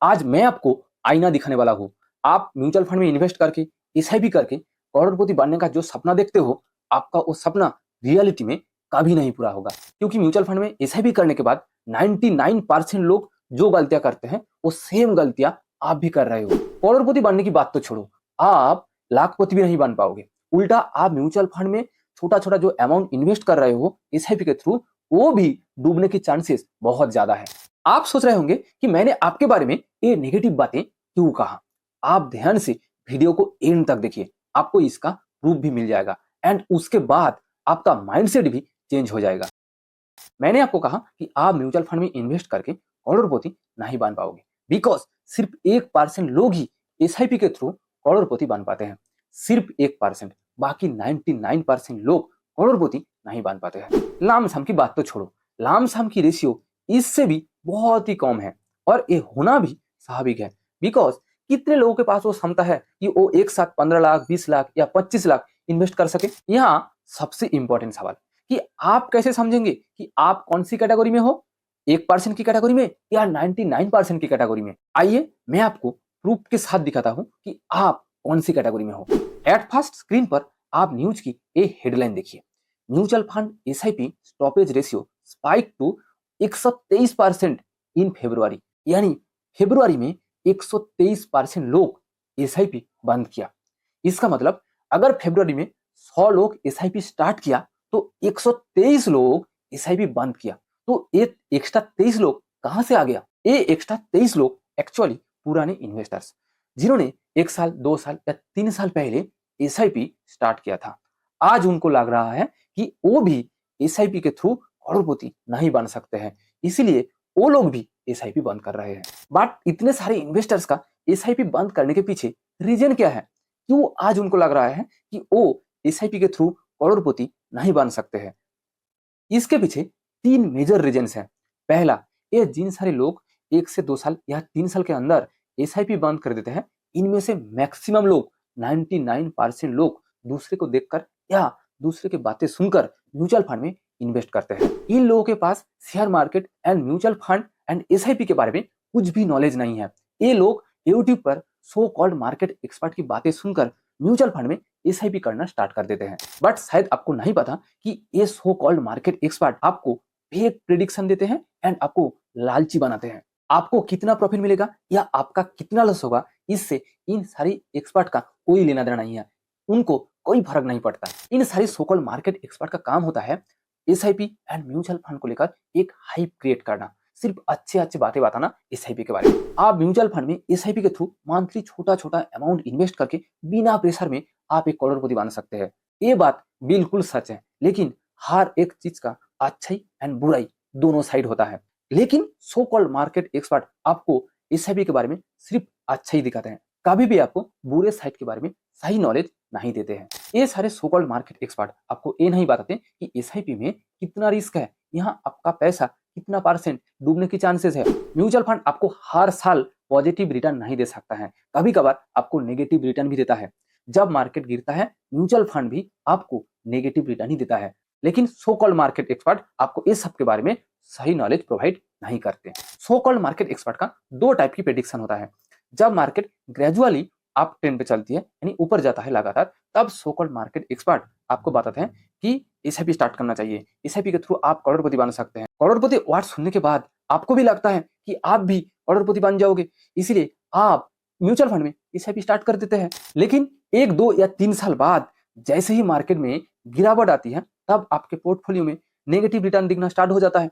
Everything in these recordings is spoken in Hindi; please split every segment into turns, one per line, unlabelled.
आज मैं आपको आईना दिखाने वाला हूँ। आप म्यूचुअल फंड में इन्वेस्ट करके, एसआईपी करके करोड़पति बनने का जो सपना देखते हो, आपका वो सपना रियलिटी में कभी नहीं पूरा होगा। क्योंकि म्यूचुअल फंड में एसआईपी करने के बाद 99% लोग जो गलतियां करते हैं, वो सेम गलतियां आप भी कर रहे हो। करोड़पति बनने की बात तो छोड़ो, आप लाखपति भी नहीं बन पाओगे। उल्टा आप म्यूचुअल फंड में छोटा-छोटा जो अमाउंट इन्वेस्ट कर रहे हो एसआईपी के थ्रू, वो भी डूबने के चांसेस बहुत ज्यादा है। आप सोच रहे होंगे कि मैंने आपके बारे में ये नेगेटिव बातें क्यों कहा। आप ध्यान से वीडियो को एंड तक देखिए, आपको इसका प्रूफ भी मिल जाएगा एंड उसके बाद आपका माइंडसेट भी चेंज हो जाएगा। मैंने आपको कहा कि आप म्यूचुअल फंड में इन्वेस्ट करके करोड़पति नहीं बन पाओगे, बिकॉज सिर्फ 1% लोग ही एसआईपी के थ्रू करोड़पति बन पाते हैं। सिर्फ 1%, बाकी 99% लोग करोड़पति नहीं बन पाते हैं। लामसम की बात तो छोड़ो, लामसम की रेशियो इससे भी बहुत ही कम है और ये होना भी स्वाभाविक है। बिकॉज कितने लोगों के पास वो क्षमता है कि वो एक साथ 15 लाख, 20 लाख या 25 लाख इन्वेस्ट कर सके। यहाँ सबसे इंपॉर्टेंट सवाल कि आप कैसे समझेंगे कि आप कौन सी कैटेगरी में हो, 1% की कैटेगरी में या 99% की कैटेगरी में। आइए मैं आपको प्रूफ के साथ दिखाता हूं कि आप कौन सी कैटेगरी में हो। एट फर्स्ट स्क्रीन पर आप न्यूज की ये हेडलाइन देखिए, mutual fund SIP stoppage ratio spike to 123% in February. यानी फेब्रुआरी में 123% लोग एसआईपी बंद किया। इसका मतलब अगर फेब्रुआरी में 100 लोग एसआईपी स्टार्ट किया तो 123 लोग एसआईपी बंद किया। तो ये एक्स्ट्रा 23 लोग कहां से आ गया? ये एक्स्ट्रा 23 लोग एक्चुअली पुराने इन्वेस्टर्स, जिन्होंने 1 साल, 2 साल या 3 साल पहले एसआईपी स्टार्ट किया था, आज उनको लग रहा है कि वो भी एसआईपी के थ्रू करोड़पति नहीं बन सकते हैं, इसीलिए वो लोग भी एसआईपी बंद कर रहे हैं। बट इतने सारे इन्वेस्टर्स का एसआईपी बंद करने के पीछे रीजन क्या है? क्यों आज उनको लग रहा है कि वो एसआईपी के थ्रू करोड़पति नहीं बन सकते हैं? इसके पीछे 3 मेजर रीजंस हैं। पहला, ये जिन सारे लोग 1 से 2 साल या 3 साल के अंदर एसआईपी बंद कर देते हैं, इनमें से मैक्सिमम लोग 99% लोग दूसरे को देखकर या दूसरे की बातें सुनकर म्यूचुअल फंड में इन्वेस्ट करते हैं। इन लोगों के पास share market and mutual fund and SIP के बारे में कुछ भी नॉलेज नहीं है। ये लोग यूट्यूब पर सो कॉल्ड मार्केट एक्सपर्ट की बातें सुनकर म्यूचुअल फंड में एसआईपी करना स्टार्ट कर देते हैं। बट शायद आपको नहीं पता कि ये सो कॉल्ड मार्केट एक्सपर्ट आपको फेक प्रिडिक्शन देते हैं एंड आपको लालची बनाते हैं। आपको कितना प्रॉफिट मिलेगा या आपका कितना लॉस होगा, इससे इन सारी एक्सपर्ट का कोई लेना देना नहीं है। उनको कोई फर्क नहीं पड़ता। इन सारी सो कॉल्ड मार्केट एक्सपर्ट का काम होता है एसआईपी एंड म्यूचुअल फंड को लेकर एक हाइप क्रिएट करना, सिर्फ अच्छे अच्छे बातें बताना एसआईपी के बारे में। आप म्यूचुअल फंड में एसआईपी के थ्रू मंथली छोटा छोटा अमाउंट इन्वेस्ट करके बिना प्रेशर में आप एक करोड़पति बन सकते हैं। ये बात बिल्कुल सच है, लेकिन हर एक चीज का अच्छाई एंड बुराई दोनों साइड होता है। लेकिन सो कॉल्ड मार्केट एक्सपर्ट आपको एसआईपी के बारे में सिर्फ अच्छा ही दिखाते हैं, कभी भी आपको बुरे साइड के बारे में सही नॉलेज नहीं देते हैं। ये सारे सो कॉल्ड मार्केट एक्सपर्ट आपको ये नहीं बताते कि एसआईपी में कितना रिस्क है, यहाँ आपका पैसा कितना परसेंट डूबने की चांसेस है। म्यूचुअल फंड आपको हर साल पॉजिटिव रिटर्न नहीं दे सकता है, कभी कभार आपको नेगेटिव रिटर्न भी देता है। जब मार्केट गिरता है, म्यूचुअल फंड भी आपको नेगेटिव रिटर्न ही देता है। लेकिन सो कॉल्ड मार्केट एक्सपर्ट आपको इस सब के बारे में सही नॉलेज प्रोवाइड नहीं करते। सो कॉल्ड मार्केट एक्सपर्ट का 2 टाइप की प्रेडिक्शन होता है। जब मार्केट ग्रेजुअली अप ट्रेंड पे चलती है, यानी ऊपर जाता है लगातार, तब सो कॉल्ड मार्केट एक्सपर्ट आपको बताते हैं कि एसआईपी स्टार्ट करना चाहिए, एसआईपी के थ्रू आप करोड़पति बन सकते हैं। करोड़पति वर्ड सुनने के बाद आपको भी लगता है कि आप भी करोड़पति बन जाओगे, इसीलिए आप म्यूचुअल फंड में एसआईपी स्टार्ट कर देते हैं। लेकिन 1, 2 या 3 साल बाद जैसे ही मार्केट में गिरावट आती है, तब आपके पोर्टफोलियो में नेगेटिव रिटर्न दिखना स्टार्ट हो जाता है,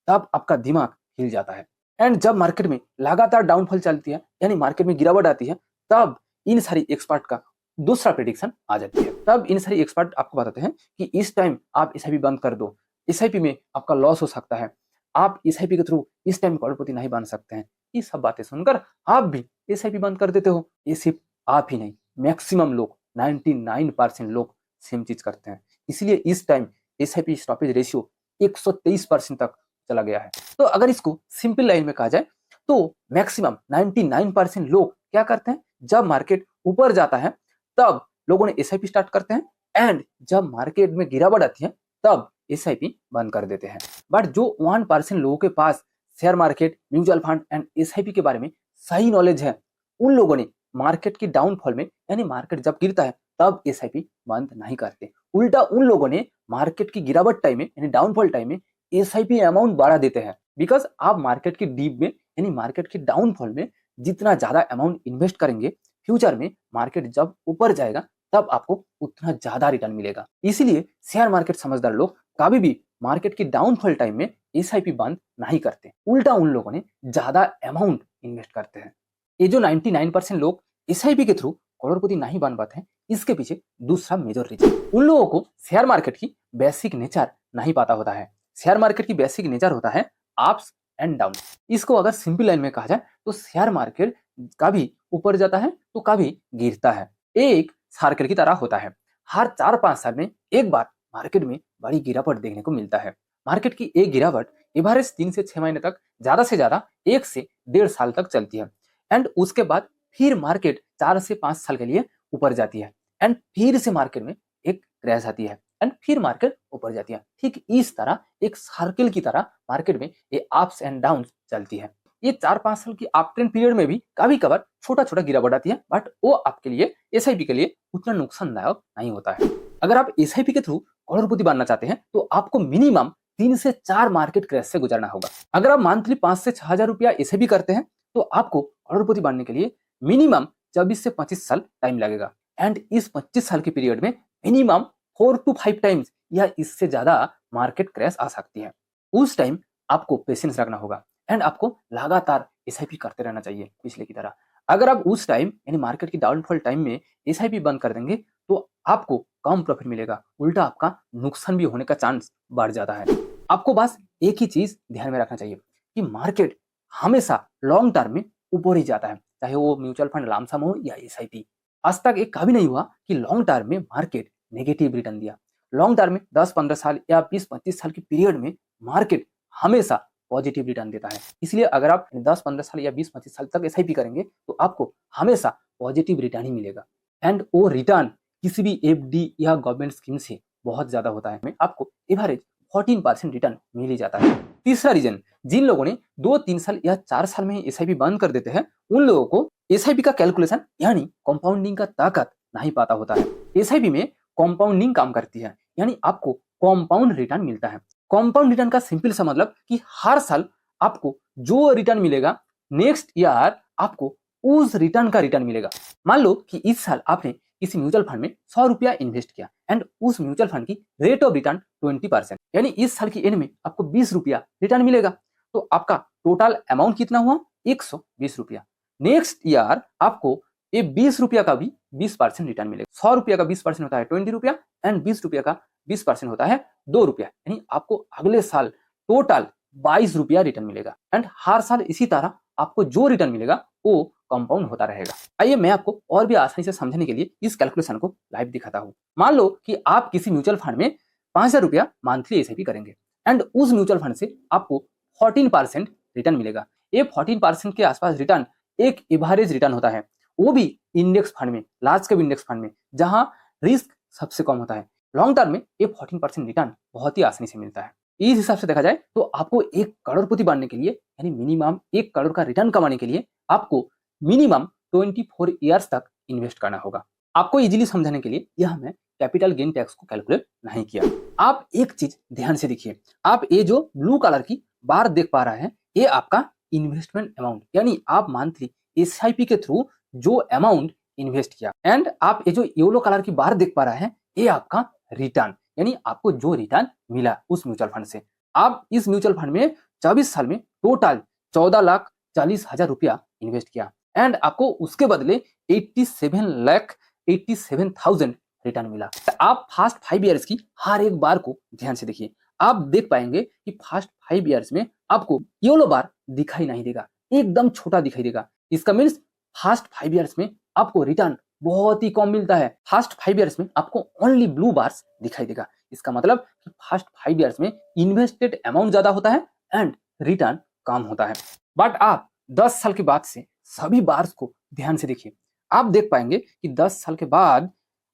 तब आपका दिमाग हिल जाता है। एंड जब मार्केट में लगातार डाउनफॉल चलती है, यानी मार्केट में गिरावट आती है, तब इन सारी एक्सपर्ट का दूसरा प्रेडिक्शन आ जाती है। तब इन सारी एक्सपर्ट आपको बताते हैं कि इस टाइम आप एसआईपी बंद कर दो, एसआईपी में आपका लॉस हो सकता है, आप एसआईपी के थ्रू इस टाइम करोड़पति नहीं बन सकते हैं। ये सब बातें सुनकर आप भी एसआईपी बंद कर देते हो। ये सिर्फ आप ही नहीं, मैक्सिमम लोग 99% लोग सेम चीज करते हैं। इसलिए इस टाइम एसआईपी स्टॉपेज रेशियो 123% तक चला गया है। तो अगर इसको सिंपल लाइन में कहा जाए तो मैक्सिमम 99% लोग क्या करते हैं, जब मार्केट ऊपर जाता है तब लोगों ने एसआईपी स्टार्ट करते हैं, एंड जब मार्केट में गिरावट आती है तब एसआईपी बंद कर देते हैं। बट जो 1% लोगों के पास share market, mutual fund and SIP के बारे में सही नॉलेज है उन लोगों ने मार्केट की डाउनफॉल में यानी मार्केट जब गिरता है तब एसआईपी बंद नहीं करते। उल्टा उन लोगों ने मार्केट की गिरावट टाइम में यानी डाउनफॉल टाइम में एसआईपी अमाउंट बढ़ा देते हैं। बिकॉज आप मार्केट की डीप में यानी मार्केट की डाउनफॉल में जितना ज्यादा अमाउंट इन्वेस्ट करेंगे फ्यूचर में मार्केट जब ऊपर जाएगा तब आपको उतना ज्यादा रिटर्न मिलेगा। इसीलिए शेयर मार्केट समझदार लोग कभी भी मार्केट की डाउनफॉल टाइम में एसआईपी बंद नहीं करते। उल्टा उन लोगों ने ज्यादा अमाउंट इन्वेस्ट करते हैं। ये जो 99% लोग एसआईपी के थ्रू करोड़पति नहीं बन पाते हैं इसके पीछे दूसरा मेजर रीजन उन लोगों को शेयर मार्केट की बेसिक नेचर नहीं पता होता है। शेयर मार्केट की बेसिक नेचर होता है अप्स एंड डाउन। इसको अगर सिंपल लाइन में कहा जाए तो शेयर मार्केट कभी ऊपर जाता है तो कभी गिरता है। एक सर्कल की तरह होता है। हर 4-5 साल में एक बार मार्केट में बड़ी गिरावट देखने को मिलता है। मार्केट की एक गिरावट एवरेज 3 से 6 महीने तक ज्यादा से ज्यादा 1 से 1.5 साल तक चलती है। एंड उसके बाद फिर मार्केट 4 से 5 साल के लिए ऊपर जाती है एंड फिर से मार्केट में एक क्रैश आती है एंड फिर मार्केट ऊपर जाती है। ठीक इस तरह एक सर्कल की तरह मार्केट में ये अप्स एंड डाउन चलती है। ये 4-5 साल की अप ट्रेंड पीरियड में भी कभी कभार छोटा छोटा गिरावट आती है बट वो आपके लिए एसआईपी के लिए उतना नुकसानदायक नहीं होता है। अगर आप एसआईपी के थ्रू करोड़पति बनना चाहते हैं तो आपको मिनिमम 3 से 4 मार्केट क्रैश से गुजरना होगा। अगर आप मंथली 5 से 6 हजार रुपया एसआईपी करते हैं तो आपको करोड़पति बनने के लिए मिनिमम 24 से 25 साल टाइम लगेगा। एंड इस 25 साल के पीरियड में मिनिमम 4 to 5 टाइम्स या इससे ज्यादा मार्केट क्रैश आ सकती है। उस टाइम आपको पेशेंस रखना होगा एंड आपको लगातार एसआईपी करते रहना चाहिए पिछले की तरह। अगर आप उस टाइम यानी मार्केट की डाउनफॉल टाइम में एसआईपी बंद कर देंगे तो आपको कम प्रॉफिट मिलेगा, उल्टा आपका नुकसान भी होने का चांस बढ़ जाता है। आपको बस एक ही चीज ध्यान में रखना चाहिए कि मार्केट हमेशा लॉन्ग टर्म में ऊपर ही जाता है, चाहे वो म्यूचुअल फंड लमसम हो या एसआईपी। आज तक एक कभी नहीं हुआ कि लॉन्ग टर्म में मार्केट नेगेटिव रिटर्न दिया। लॉन्ग टर्म में 10-15 साल या 20-25 साल की पीरियड में मार्केट हमेशा पॉजिटिव रिटर्न देता है। इसलिए अगर आप 10-15 साल या 20-25 साल तक एसआईपी करेंगे तो आपको हमेशा पॉजिटिव रिटर्न ही मिलेगा। एंड वो रिटर्न किसी भी एफडी या गवर्नमेंट स्कीम से बहुत ज्यादा होता है। आपको एवरेज 14% रिटर्न मिल ही जाता है। तीसरा रीजन, जिन लोगों ने 2-3 साल या 4 साल में ही एसआईपी बंद कर देते हैं उन लोगों को एसआईपी का कैलकुलेशन यानी कंपाउंडिंग का ताकत नहीं पता होता है। एसआईपी में कंपाउंडिंग काम करती है यानी आपको कंपाउंड रिटर्न मिलता है। कंपाउंड रिटर्न का सिंपल सा मतलब कि हर साल आपको जो रिटर्न मिलेगा नेक्स्ट ईयर आपको उस रिटर्न का रिटर्न मिलेगा। मान लो कि इस साल आपने किसी म्यूचुअल फंड में 100 रुपया इन्वेस्ट किया एंड उस म्यूचुअल फंड की रेट ऑफ रिटर्न 20%, यानी इस साल की एंड में आपको 20 रुपया रिटर्न मिलेगा। तो आपका टोटल अमाउंट कितना हुआ? 120 रुपया। नेक्स्ट ईयर आपको ये 20 रुपया का भी 20% रिटर्न मिलेगा। 100 रुपया का 20% होता है 20 रुपया एंड 20 रुपया का 20% होता है 2 रुपया, यानी आपको अगले साल टोटल 22 रुपया रिटर्न मिलेगा। एंड हर साल इसी तरह आपको जो रिटर्न मिलेगा वो कंपाउंड होता रहेगा। आइए मैं आपको और भी आसानी से समझने के लिए इस कैलकुलेशन को लाइव दिखाता हूँ। मान लो कि आप किसी म्यूचुअल फंड में 5,000 रुपया मंथली एसआईपी करेंगे एंड उस म्यूचुअल फंड से आपको 14% रिटर्न मिलेगा। ये 14% के आसपास रिटर्न एक एवरेज रिटर्न होता है, वो भी इंडेक्स फंड में, लार्ज कैप इंडेक्स फंड में, जहां रिस्क सबसे कम होता है। लॉन्ग टर्म में ये 14% रिटर्न बहुत ही आसानी से मिलता है। इस हिसाब से देखा जाए तो आपको 1 करोड़पति बनने के लिए यानी मिनिमम 1 करोड़ का रिटर्न कमाने के लिए आपको मिनिमम 24 ईयर्स तक इन्वेस्ट करना होगा। आपको इजीली समझाने के लिए यह मैं कैपिटल गेन टैक्स को कैलकुलेट नहीं किया। आप एक चीज ध्यान से देखिए, आप ये जो ब्लू कलर की बार देख पा रहे हैं ये आपका इन्वेस्टमेंट अमाउंट, यानी आप मंथली एसआईपी के थ्रू जो अमाउंट इन्वेस्ट किया। एंड आप ये जो येलो कलर की बार देख पा रहे हैं ये आपका रिटर्न, यानी आपको जो रिटर्न मिला उस म्यूचुअल फंड से। आप इस म्यूचुअल फंड में 24 साल में टोटल 14,40,000 रुपया इन्वेस्ट किया एंड आपको उसके बदले 87,87,000 रिटर्न मिला। तो आप फर्स्ट 5 ईयर्स की हर एक बार को ध्यान से देखिए, आप देख पाएंगे कि फर्स्ट 5 ईयर्स में आपको येलो बार दिखाई नहीं देगा, एकदम छोटा दिखाई देगा। इसका मीन्स फर्स्ट 5 ईयर्स में आपको रिटर्न बहुत ही कम मिलता है। फर्स्ट 5 ईयर्स में आपको ओनली ब्लू बार्स दिखाई देगा। इसका मतलब कि फर्स्ट 5 ईयर्स में इन्वेस्टेड अमाउंट ज्यादा होता है एंड रिटर्न कम होता है। बट आप 10 साल के बाद से सभी बार्स को ध्यान से देखिए, आप देख पाएंगे कि 10 साल के बाद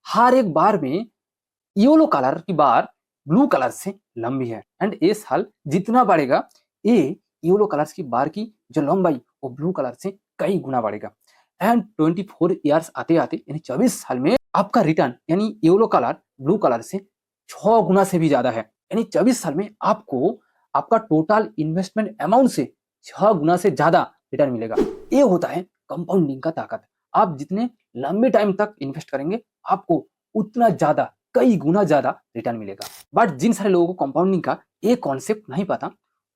हर एक बार में येलो कलर की बार ब्लू कलर से लंबी है एंड ये साल जितना बढ़ेगा ये येलो कलर की बार की जो लंबाई वो ब्लू कलर से कई गुना बढ़ेगा। एंड 24 ईयर्स आते आते यानी 24 साल में आपका रिटर्न यानी येलो कलर ब्लू कलर से 6 गुना से भी ज्यादा है। यानी 24 साल में आपको आपका टोटल इन्वेस्टमेंट अमाउंट से 6 गुना से ज्यादा रिटर्न मिलेगा। ये होता है कंपाउंडिंग का ताकत। आप जितने लंबे टाइम तक इन्वेस्ट करेंगे आपको उतना ज्यादा कई गुना ज्यादा रिटर्न मिलेगा। बट जिन सारे लोगों को कंपाउंडिंग का ये कॉन्सेप्ट नहीं पता,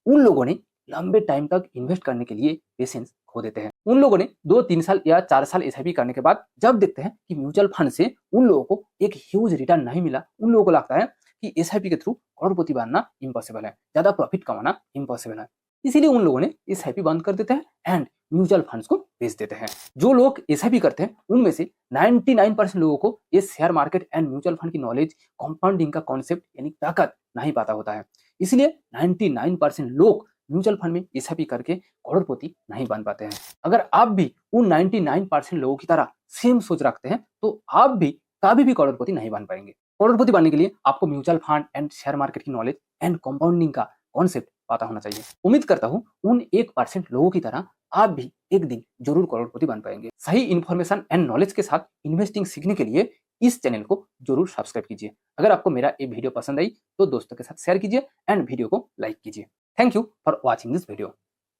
उन लोगों ने लंबे टाइम तक इन्वेस्ट करने के लिए पेशेंस खो देते हैं। उन लोगों ने 2-3 साल या 4 साल एसआईपी करने के बाद जब देखते हैं कि म्यूचुअल फंड से उन लोगों को एक ह्यूज रिटर्न नहीं मिला, उन लोगों को लगता है कि एसआईपी के थ्रू करोड़पति बनना इम्पॉसिबल है, ज्यादा प्रॉफिट कमाना इम्पॉसिबल है। इसीलिए उन लोगों ने एसआईपी बंद कर देते हैं एंड म्यूचुअल फंड्स को बेच देते हैं। जो लोग एसआईपी करते हैं उनमें से 99% लोगों को ये share market and mutual fund की नॉलेज, कंपाउंडिंग का कॉन्सेप्ट यानी ताकत नहीं पता होता है। इसलिए 99% लोग म्यूचुअल फंड में एसआईपी करके करोड़पति नहीं बन पाते हैं। अगर आप भी उन 99% लोगों की तरह सेम सोच रखते हैं तो आप भी कभी भी करोड़पति नहीं बन पाएंगे। करोड़पति बनने के लिए आपको mutual fund and share market की नॉलेज एंड कंपाउंडिंग का कॉन्सेप्ट पता होना चाहिए। उम्मीद करता हूं उन 1% लोगों की तरह आप भी एक दिन जरूर करोड़पति बन पाएंगे। सही इन्फॉर्मेशन एंड नॉलेज के साथ इन्वेस्टिंग सीखने के लिए इस चैनल को जरूर सब्सक्राइब कीजिए। अगर आपको मेरा ये वीडियो पसंद आई तो दोस्तों के साथ शेयर कीजिए एंड वीडियो को लाइक कीजिए। Thank you for watching this video.